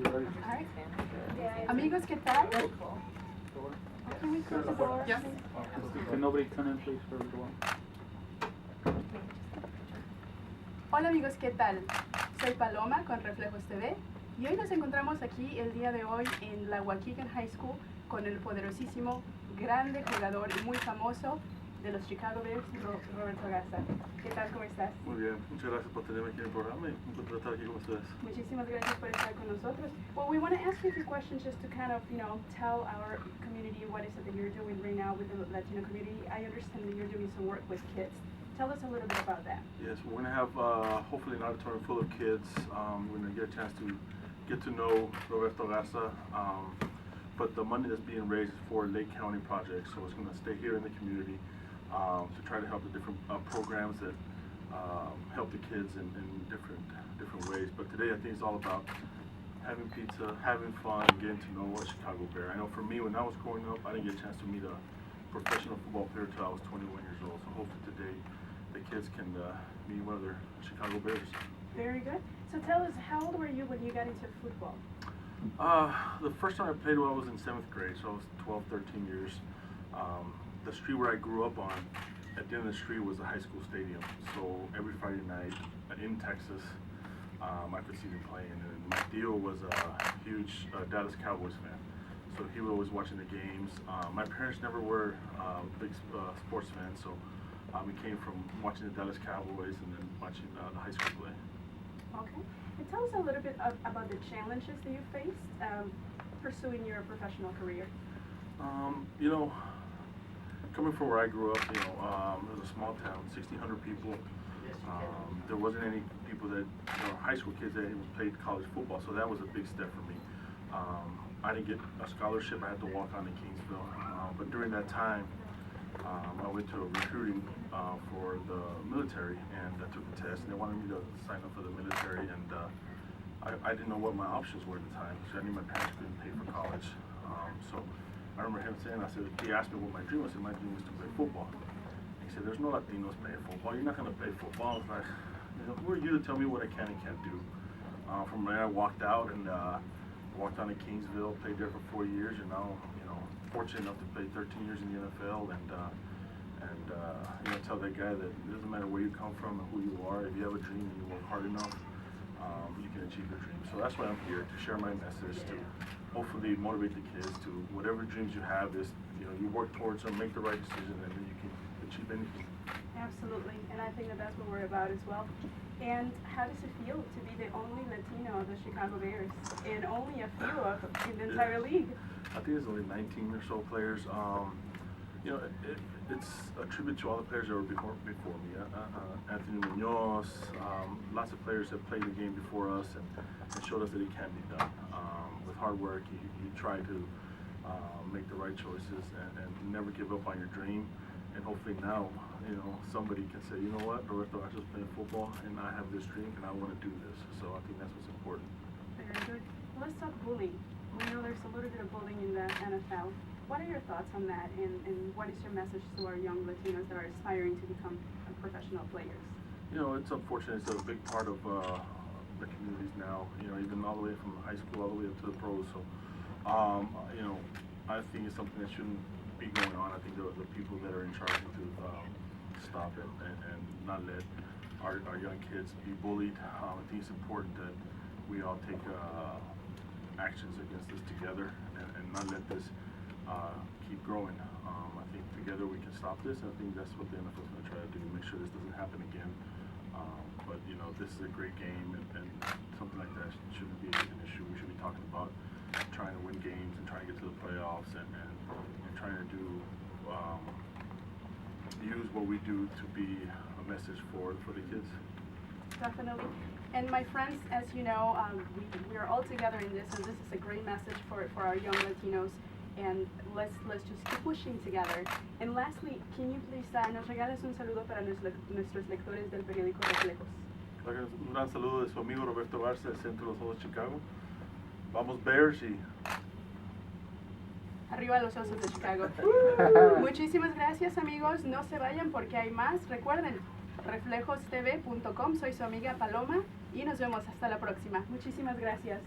Alright. Amigos, ¿qué tal? Can we close the door? Yes. Can nobody come in, please, for everyone? Hola amigos, ¿qué tal? Soy Paloma con Reflejos TV y hoy nos encontramos aquí el día de hoy en la Waukegan High School con el poderosísimo, grande jugador y muy famoso de los Chicago Bears, Roberto Garza. ¿Qué tal? ¿Cómo estás? Muy bien, muchas gracias por tenerme aquí en el programa y un gusto estar aquí con ustedes. Muchísimas gracias por estar con nosotros. Well, we want to ask you a few questions just to kind of, tell our community what is it that you're doing right now with the Latino community. I understand that you're doing some work with kids. Tell us a little bit about that. Yes, we're going to have hopefully an auditorium full of kids. We're going to get a chance to get to know Roberto Garza. But the money that's being raised is for Lake County projects, so it's going to stay here in the community to try to help the different programs that help the kids in different ways. But today I think it's all about having pizza, having fun, and getting to know a Chicago Bear. I know for me, when I was growing up, I didn't get a chance to meet a professional football player until I was 21 years old. So hopefully today the kids can meet one of their Chicago Bears. Very good. So tell us, how old were you when you got into football? The first time I played when I was in 7th grade, so I was 12, 13 years. The street where I grew up on, at the end of the street was the high school stadium. So every Friday night in Texas, I could see them playing. And my deal was a huge Dallas Cowboys fan. So he was always watching the games. My parents never were big sports fans, so we came from watching the Dallas Cowboys and then watching the high school play. Okay. And tell us a little bit about the challenges that you faced pursuing your professional career. Coming from where I grew up, it was a small town, 1,600 people. There wasn't any people that, high school kids that even played college football, so that was a big step for me. I didn't get a scholarship, I had to walk on to Kingsville. But during that time, I went to recruiting for the military, and I took the test, and they wanted me to sign up for the military, and I didn't know what my options were at the time, because I knew my parents couldn't pay for college. So I remember him saying, he asked me what my dream was. I said, my dream was to play football. He said, there's no Latinos playing football. You're not going to play football. I was like, who are you to tell me what I can and can't do? From there, I walked out and walked on to Kingsville, played there for 4 years, and now, fortunate enough to play 13 years in the NFL, and tell that guy that it doesn't matter where you come from and who you are. If you have a dream and you work hard enough, you can achieve your dream. So that's why I'm here, to share my message, to hopefully motivate the kids to whatever dreams you have is, you work towards them, make the right decision, and then you can achieve anything. Absolutely, and I think that that's what we're about as well. And how does it feel to be the only Latino of the Chicago Bears, and only a few in the entire league? I think there's only 19 or so players. It's a tribute to all the players that were before me. Anthony Munoz, lots of players that played the game before us and showed us that it can be done. With hard work, you try to make the right choices and never give up on your dream. And hopefully now, somebody can say, you know what, Roberto, I just playing football and I have this dream and I want to do this. So I think that's what's important. Very good. Well, let's talk bullying. We know there's a little bit of bullying in the NFL. What are your thoughts on that, and what is your message to our young Latinos that are aspiring to become professional players? It's unfortunate. It's a big part of the communities now, even all the way from high school all the way up to the pros. So, I think it's something that shouldn't be going on. I think the people that are in charge need to stop it and not let our young kids be bullied. I think it's important that we all take actions against this together and not let this keep growing. I think together we can stop this, and I think that's what the NFL is going to try to do, make sure this doesn't happen again. But this is a great game, and something like that shouldn't be an issue. We should be talking about trying to win games and trying to get to the playoffs and trying to use what we do to be a message for the kids. Definitely. And my friends, as you know, we are all together in this, and this is a great message for our young Latinos. And let's just keep pushing together. And lastly, can you please nos regales un saludo para nuestros lectores del periódico Reflejos? Un gran saludo de su amigo Roberto Garza del Centro de los Osos de Chicago. Vamos Bears y arriba los Osos de Chicago. Muchísimas gracias, amigos. No se vayan porque hay más. Recuerden, reflejostv.com. Soy su amiga Paloma y nos vemos hasta la próxima. Muchísimas gracias.